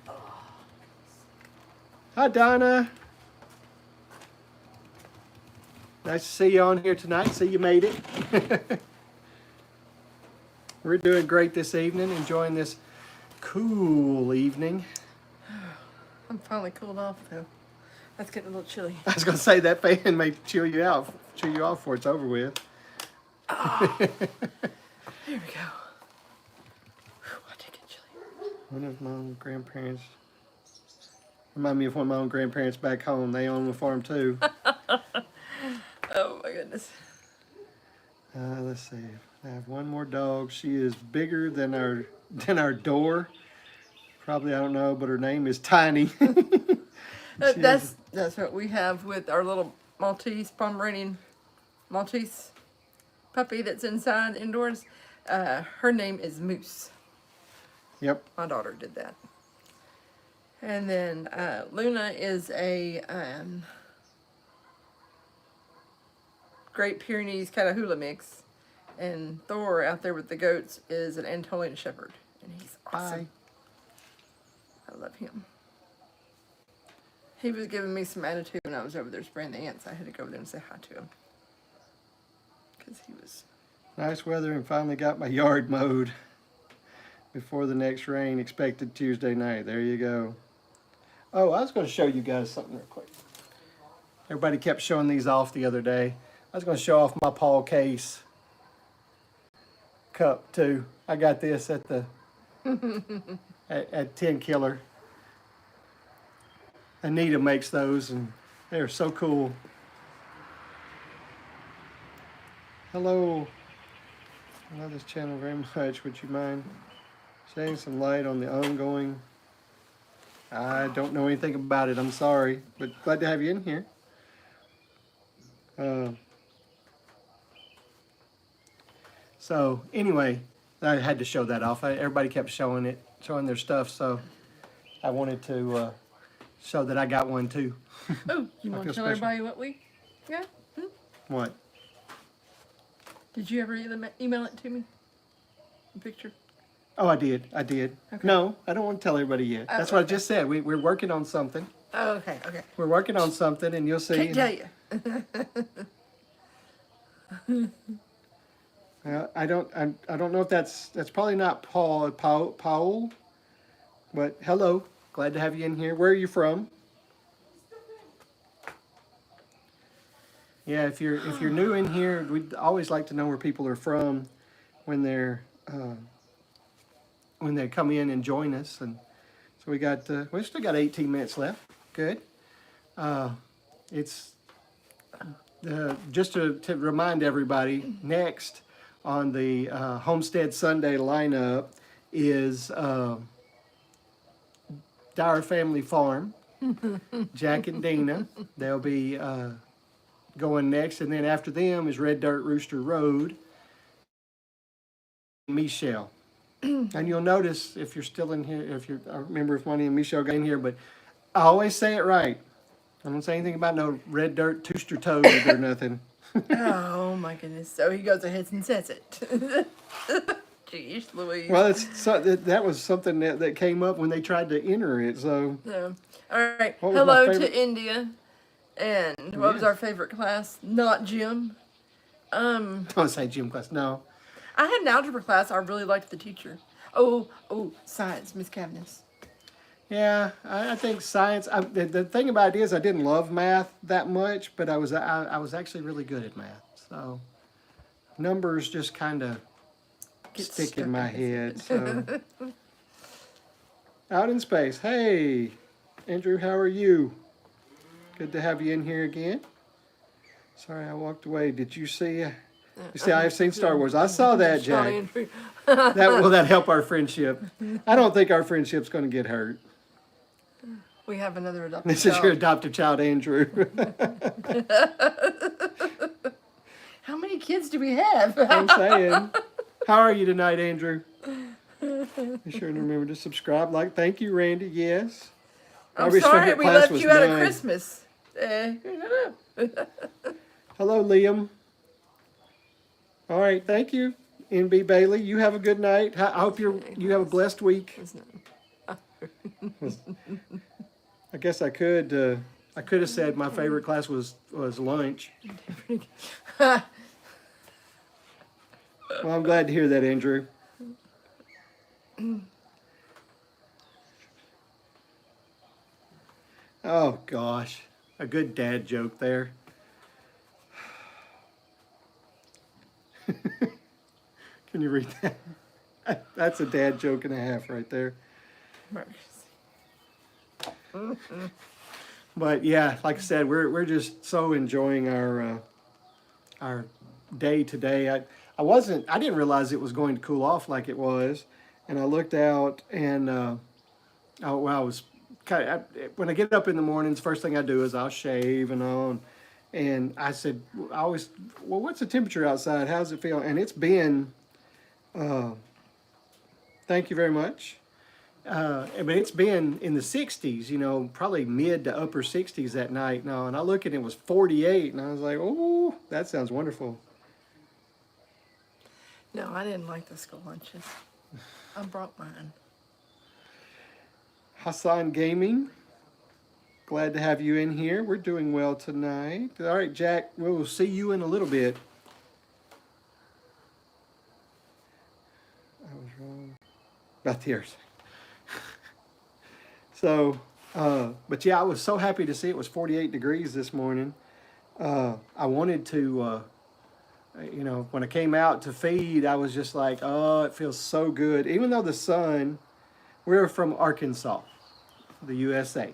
Hi, Donna. Nice to see you on here tonight. See you made it. We're doing great this evening, enjoying this cool evening. I'm finally cooled off though. That's getting a little chilly. I was going to say that fan may chill you off before it's over with. Here we go. Whew, I take it chilly. One of my own grandparents. Remind me of one of my own grandparents back home. They own a farm too. Oh my goodness. Let's see. I have one more dog. She is bigger than our door. Probably, I don't know, but her name is Tiny. That's what we have with our little Pomeranian Maltese puppy that's inside indoors. Her name is Moose. Yep. My daughter did that. And then Luna is a Great Pyrenees Catahoula mix. And Thor out there with the goats is an Anatolian Shepherd. And he's awesome. Bye. I love him. He was giving me some attitude when I was over there spraying the ants. I had to go over there and say hi to him. Because he was... Nice weather and finally got my yard mowed before the next rain expected Tuesday night. There you go. Oh, I was going to show you guys something real quick. Everybody kept showing these off the other day. I was going to show off my Paul Case cup too. I got this at the at 10 Killer. Anita makes those and they're so cool. Hello. I love this channel very much. Would you mind shedding some light on the ongoing? I don't know anything about it. I'm sorry, but glad to have you in here. So anyway, I had to show that off. Everybody kept showing their stuff, so I wanted to show that I got one too. Oh, you want to tell everybody what we got? What? Did you ever email it to me? The picture? Oh, I did. Okay. No, I don't want to tell everybody yet. That's what I just said. We're working on something. Oh, okay. We're working on something, and you'll see. Can't tell you. I don't know if that's probably not Paul, but hello, glad to have you in here. Where are you from? Yeah, if you're new in here, we'd always like to know where people are from when they come in and join us. And so we still got 18 minutes left. Good. It's just to remind everybody, next on the Homestead Sunday lineup is Dyer Family Farm. Jack and Dina, they'll be going next, and then after them is Red Dirt Rooster Road. Michelle. And you'll notice if you're still in here, I remember if Money and Michelle got in here, but I always say it right. I don't say anything about no Red Dirt Tooster Toad or nothing. Oh my goodness! So he goes ahead and says it. Jeez, Louise. Well, that was something that came up when they tried to enter it. So. All right. Hello to India. And what was our favorite class? Not gym. Don't say gym class. No. I had an algebra class. I really liked the teacher. Oh, science, Miss Cavness. Yeah, I think science. The thing about it is, I didn't love math that much, but I was actually really good at math. So numbers just kind of stick in my head. So out in space. Hey, Andrew, how are you? Good to have you in here again. Sorry, I walked away. Did you see? You see, I've seen Star Wars. I saw that, Jack. Will that help our friendship? I don't think our friendship's going to get hurt. We have another adopted This child. is your adopted child, Andrew. How many kids do we have? I'm saying. How are you tonight, Andrew? Be sure to remember to subscribe. Thank you, Randy. Yes. I'm sorry we left you out of Christmas. Hello, Liam. All right, thank you, NB Bailey. You have a good night. I hope you have a blessed week. I guess I could have said my favorite class was lunch. Well, I'm glad to hear that, Andrew. Oh gosh, a good dad joke there. Can you read that? That's a dad joke and a half right there. But yeah, like I said, we're just so enjoying our day today. I didn't realize it was going to cool off like it was, and I looked out and when I get up in the mornings, first thing I do is I'll shave and on. And I said, what's the temperature outside? How's it feel? And it's been, thank you very much. But it's been in the 60s, you know, probably mid to upper 60s that night now. And I look and it was 48, and I was like, oh, that sounds wonderful. No, I didn't like the school lunches. I brought mine. Hassan Gaming, glad to have you in here. We're doing well tonight. All right, Jack, we'll see you in a little bit. I was wrong about the ears. So, but yeah, I was so happy to see it was 48 degrees this morning. I wanted to, you know, when I came out to feed, I was just like, oh, it feels so good. Even though the sun, we're from Arkansas, the USA.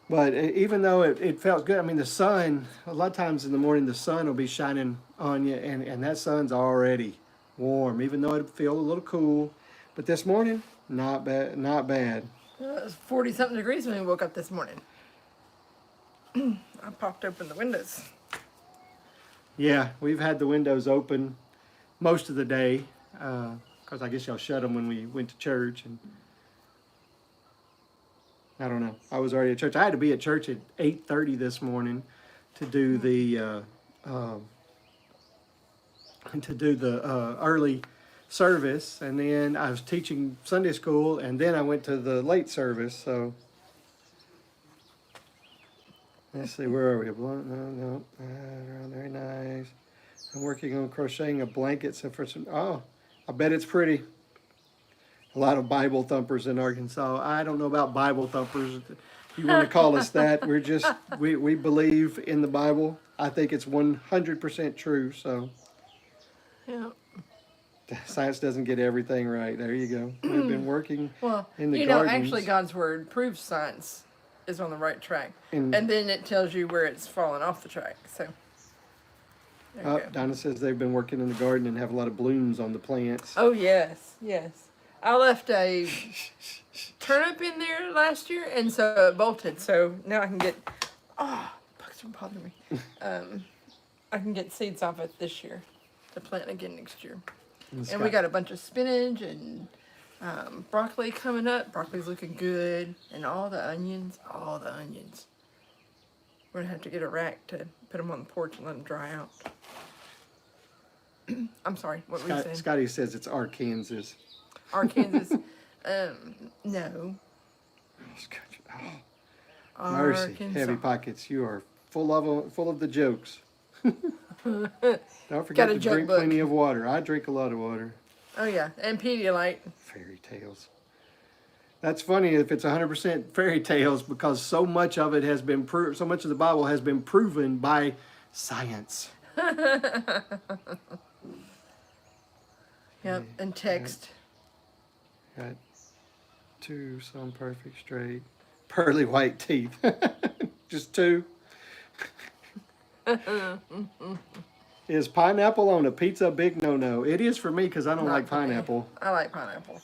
But even though it felt good, I mean, the sun, a lot of times in the morning, the sun will be shining on you, and that sun's already warm, even though it feel a little cool. But this morning, not bad, not bad. Well, it was 40-something degrees when we woke up this morning. I popped open the windows. Yeah, we've had the windows open most of the day, because I guess y'all shut them when we went to church, and I don't know. I was already at church. I had to be at church at 8:30 this morning to do the early service, and then I was teaching Sunday school, and then I went to the late service. So let's see, where are we? No, very nice. I'm working on crocheting a blanket. So for some, oh, I bet it's pretty. A lot of Bible thumpers in Arkansas. I don't know about Bible thumpers. If you want to call us that, we're just we believe in the Bible. I think it's 100% true. So Yeah. science doesn't get everything right. There you go. We've been working Well, in the you know, gardens. actually, God's word proves science is on the right track, And then it tells you where it's fallen off the track. So. There you go. Donna says they've been working in the garden and have a lot of blooms on the plants. Oh yes, yes. I left a turnip in there last year, and so it bolted. So now I can get bugs are bothering me. I can get seeds off it this year to plant again next year. And we got a bunch of spinach and broccoli coming up. Broccoli's looking good, and all the onions. We're gonna have to get a rack to put them on the porch and let them dry out. I'm sorry. What were you saying? Scotty says it's Arkansas. Arkansas. No. Oh, mercy, Arkansas. heavy pockets. You are full of the jokes. Don't forget Got a to joke drink book. plenty of water. I drink a lot of water. Oh yeah, and Pedialyte. Fairy tales. That's funny if it's 100% fairy tales, because so much of it has been so much of the Bible has been proven by science. Yep, and text. Got two, some perfect straight, pearly white teeth. Just two. Is pineapple on a pizza a big no-no? It is for me because I don't Not like for me. pineapple. I like pineapple.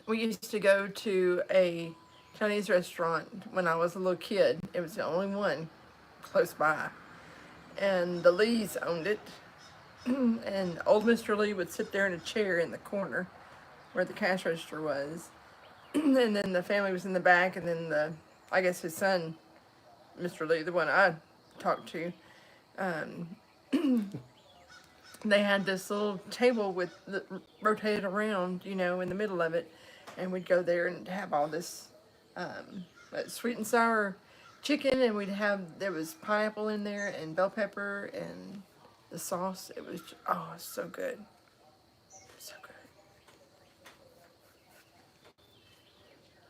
We used to go to a Chinese restaurant when I was a little kid. It was the only one close by. And the Lees owned it. And old Mr. Lee would sit there in a chair in the corner where the cash register was. And then the family was in the back, and then I guess his son, Mr. Lee, the one I talked to, they had this little table that rotated around, you know, in the middle of it, and we'd go there and have all this sweet and sour chicken, and there was pineapple in there and bell pepper and the sauce. It was so good, so good.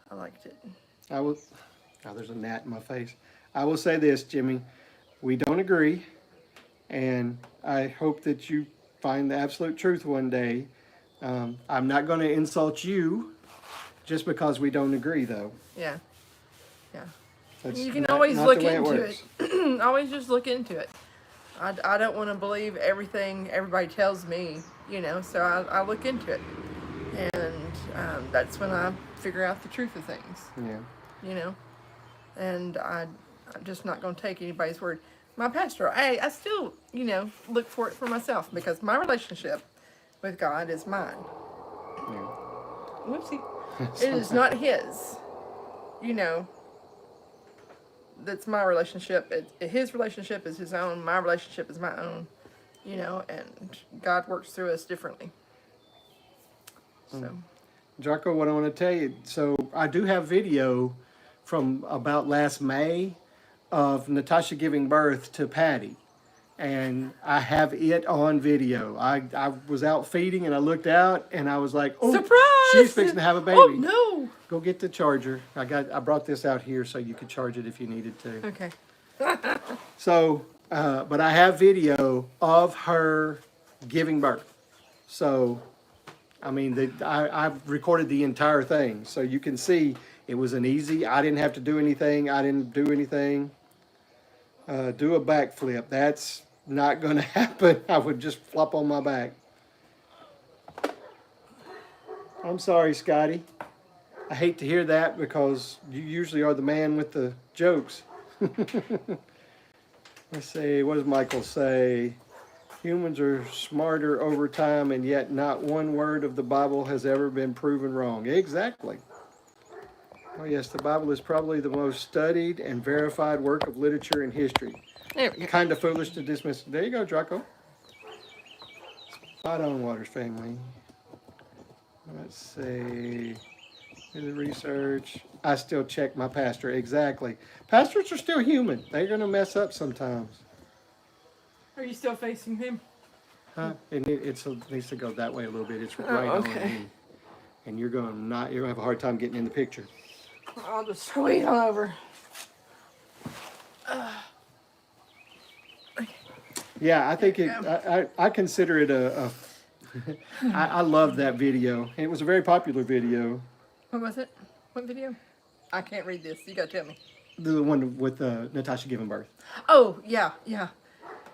I liked it. Oh, there's a gnat in my face. I will say this, Jimmy. We don't agree, and I hope that you find the absolute truth one day. I'm not going to insult you just because we don't agree, though. Yeah. That's You can not- always not look the way into works. it. Always just look into it. I don't want to believe everything everybody tells me, you know, so I look into it. And that's when I figure out the truth of things, Yeah. you know. And I'm just not going to take anybody's word. My pastor, I still, you know, look for it for myself, because my relationship with God is mine. Yeah. Whoopsie. It is not his. You know, that's my relationship. His relationship is his own. My relationship is my own. You know, and God works through us differently. So. Jarko, what I want to tell you, so I do have video from about last May of Natasha giving birth to Patty. And I have it on video. I was out feeding and I looked out and I was like, oh, Surprise! she's fixing to have a baby. Oh, no. Go get the charger. I brought this out here so you could charge it if you needed to. Okay. So, but I have video of her giving birth. So, I mean, I recorded the entire thing. So you can see it was an easy, I didn't have to do anything. I didn't do anything. Do a backflip. That's not going to happen. I would just flop on my back. I'm sorry, Scotty. I hate to hear that because you usually are the man with the jokes. Let's see, what does Michael say? Humans are smarter over time, and yet not one word of the Bible has ever been proven wrong. Exactly. Oh yes, the Bible is probably the most studied and verified work of literature in history. There we go. Kind of foolish to dismiss it. There you go, Draco. Spot on, Waters family. Let's see. Do the research. I still check my pastor. Exactly. Pastors are still human. They're going to mess up sometimes. Are you still facing him? Huh? And it needs to go that way a little bit. It's right okay. on you. And you're going to have a hard time getting in the picture. I'll just squeeze on over. Yeah, I think I consider it I love that video. It was a very popular video. What was it? What video? I can't read this. You gotta tell me. The one with Natasha giving birth. Oh, yeah.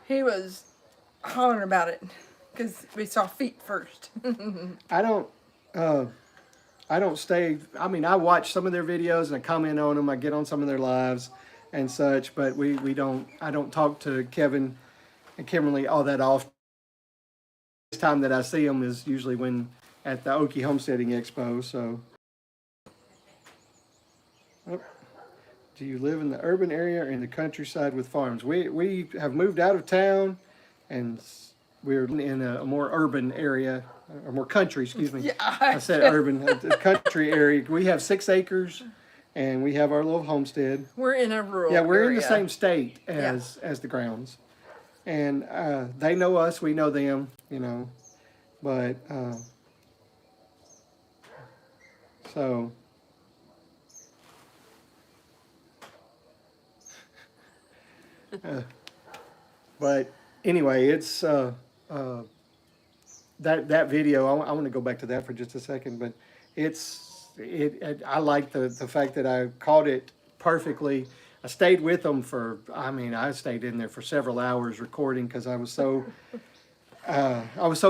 He was hollering about it because we saw feet first. I don't stay. I mean, I watch some of their videos and I comment on them. I get on some of their lives and such, but we don't. I don't talk to Kevin and Kimberly all that often. This time that I see them is usually when at the Okie Homesteading Expo. So, do you live in the urban area or in the countryside with farms? We have moved out of town, and we're in a more urban area, or more country. Excuse me. Yeah, I said urban, a country area. We have 6 acres, and we have our little homestead. We're in a rural Yeah, we're area. in the same state as the grounds. And they know us, we know them, you know. But, so. But anyway, it's that video. I want to go back to that for just a second, but I like the fact that I caught it perfectly. I stayed with them I stayed in there for several hours recording because I was so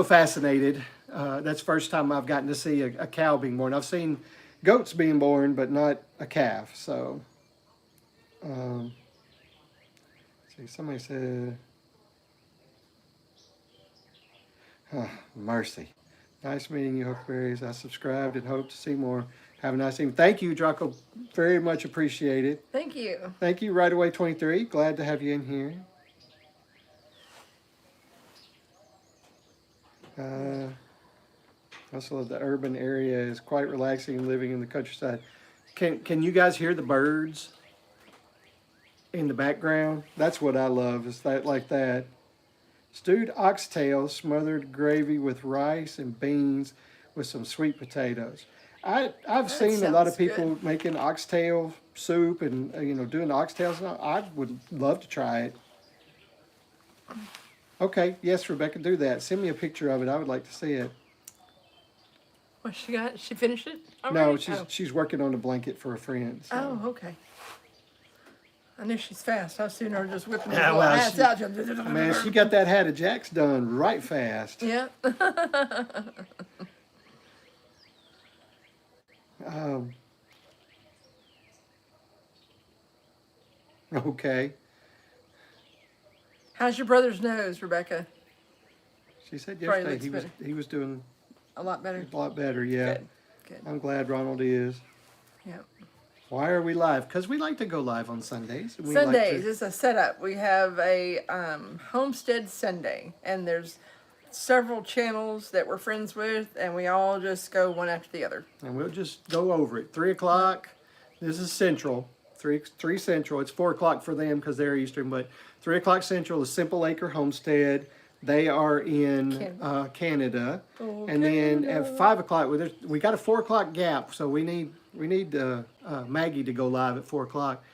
fascinated. That's the first time I've gotten to see a cow being born. I've seen goats being born, but not a calf. So, see, somebody said, mercy. Nice meeting you, Huckberries. I subscribed and hope to see more. Have a nice evening. Thank you, Draco. Very much appreciated. Thank you. Thank you, Right Away 23. Glad to have you in here. Also, the urban area is quite relaxing living in the countryside. Can you guys hear the birds in the background? That's what I love, is that like that. Stewed oxtail smothered gravy with rice and beans with some sweet potatoes. I've seen a lot of people making oxtail soup and doing oxtails. I would love to try it. Okay, yes, Rebecca, do that. Send me a picture of it. I would like to see it. What she got? She finished it No, already? she's working on a blanket for a friend. So. Oh, okay. I knew she's fast. I've seen her just whipping Yeah, her well, ass out. Man, she got that hat of Jack's done right fast. Yeah. Okay. How's your brother's nose, Rebecca? She said Probably yesterday looks he was doing a lot better. a lot better. Yeah, Good. I'm glad Ronald is. Yep. Why are we live? Because we like to go live on Sundays. We Sundays like to, is a setup. We have a Homestead Sunday, and there's several channels that we're friends with, and we all just go one after the other. and we'll just go over it. 3 o'clock. This is Central. 3 Central. It's 4 o'clock for them because they're Eastern, but 3 o'clock Central is Simple Acre Homestead. They are in Canada. Oh, And then Canada. at 5 o'clock, we got a 4 o'clock gap, so we need Maggie to go live at 4 o'clock.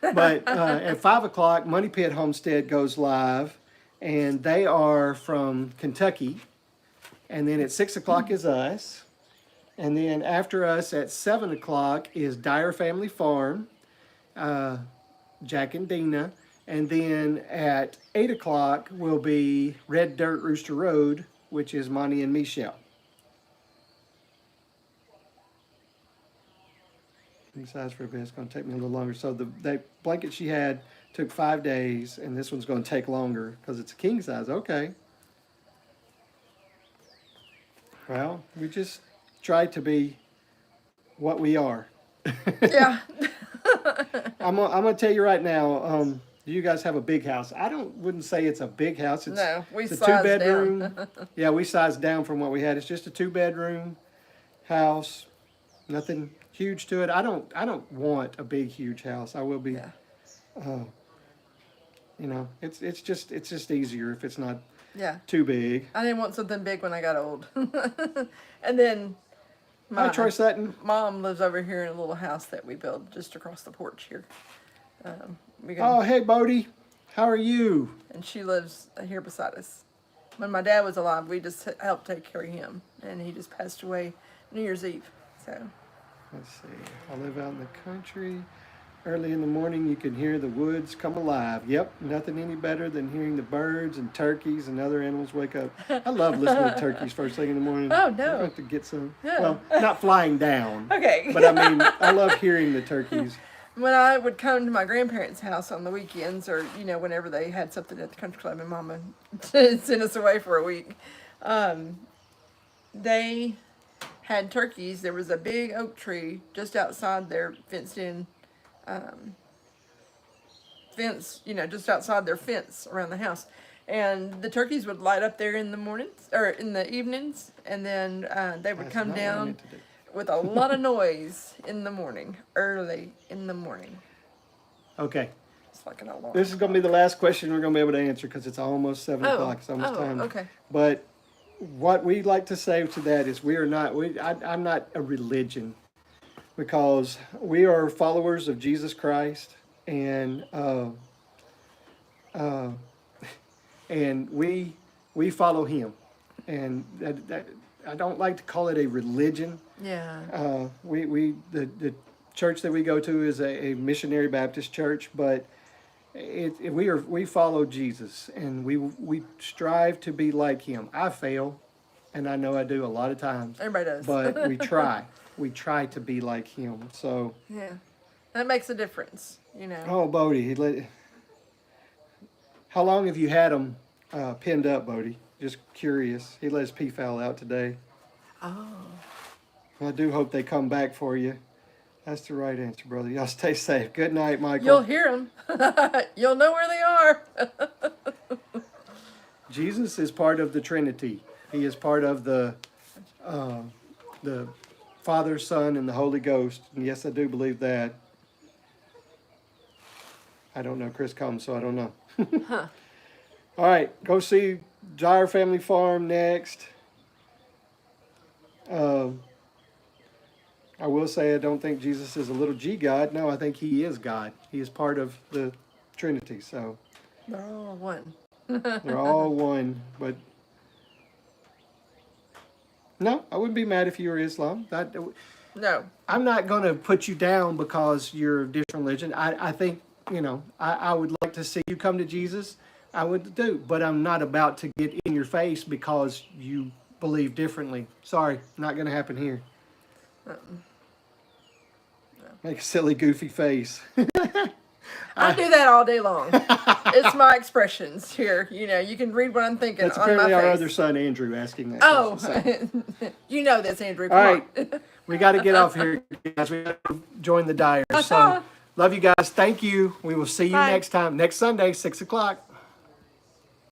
But at 5 o'clock, Money Pit Homestead goes live, and they are from Kentucky. And then at 6 o'clock is us. And then after us at 7 o'clock is Dyer Family Farm, Jack and Dina. And then at 8 o'clock will be Red Dirt Rooster Road, which is Monty and Michelle. Big size for a bed. It's going to take me a little longer. So that blanket she had took 5 days, and this one's going to take longer because it's a king size. Okay. Well, we just try to be what we are. Yeah. I'm gonna tell you right now. Do you guys have a big house? Wouldn't say it's a big house. No, we it's a sized 2-bedroom. down. Yeah, we sized down from what we had. It's just a 2-bedroom house. Nothing huge to it. I don't want a big huge house. I will be. Yeah. You know, it's just easier if it's not Yeah. too big. I didn't want something big when I got old. And then Hi, Troy Sutton. mom lives over here in a little house that we built just across the porch here. Oh, hey, Bodie. How are you? And she lives here beside us. When my dad was alive, we just helped take care of him, and he just passed away New Year's Eve. So Let's see. I live out in the country. Early in the morning, you can hear the woods come alive. Yep, nothing any better than hearing the birds and turkeys and other animals wake up. I love listening to turkeys first thing in the morning. Oh, no. I have to get some. Yeah. Well, not flying down. okay. But I mean, I love hearing the turkeys. When I would come to my grandparents' house on the weekends, or whenever they had something at the country club, and Mama sent us away for a week, they had turkeys. There was a big oak tree just outside their fenced-in fence, just outside their fence around the house. And the turkeys would light up there in the mornings or in the evenings, and then they would That's come not what I down meant to do. with a lot of noise in the morning, early in the morning. Okay. It's like an alarm. This is going to be the last question we're going to be able to answer because it's almost 7 o'clock. It's almost time. Okay. But what we like to say to that is I'm not a religion, because we are followers of Jesus Christ, and we follow Him, and that I don't like to call it a religion. Yeah. The church that we go to is a missionary Baptist church, but we follow Jesus, and we strive to be like Him. I fail, and I know I do a lot of times. Everybody does. But we try. We try to be like Him. So. Yeah. That makes a difference, Oh, Bodie, how long have you had him pinned up, Bodie? Just curious. He let his peafowl out today. Oh. I do hope they come back for you. That's the right answer, brother. Y'all stay safe. Good night, Michael. You'll hear them. You'll know where they are. Jesus is part of the Trinity. He is part of the Father, Son, and the Holy Ghost. And yes, I do believe that. I don't know Chris Combs, so I don't know. Huh. All right, go see Dyer Family Farm next. I will say I don't think Jesus is a little G God. No, I think He is God. He is part of the Trinity. So They're all one. they're all one. But no, I wouldn't be mad if you were Islam. No. I'm not going to put you down because you're a different religion. I think, I would like to see you come to Jesus. I would do. But I'm not about to get in your face because you believe differently. Sorry, not going to happen here. No. Make a silly, goofy face. I do that all day long. It's my expressions here. You know, you can read what I'm thinking That's on my apparently our face. other son, Andrew, asking that Oh, question. So. you know this, Andrew. All Come right. on. We got to get off here, guys. We got to join the Dyers. So, love you guys. Thank you. We will see you Bye. next time. Next Sunday, 6 o'clock.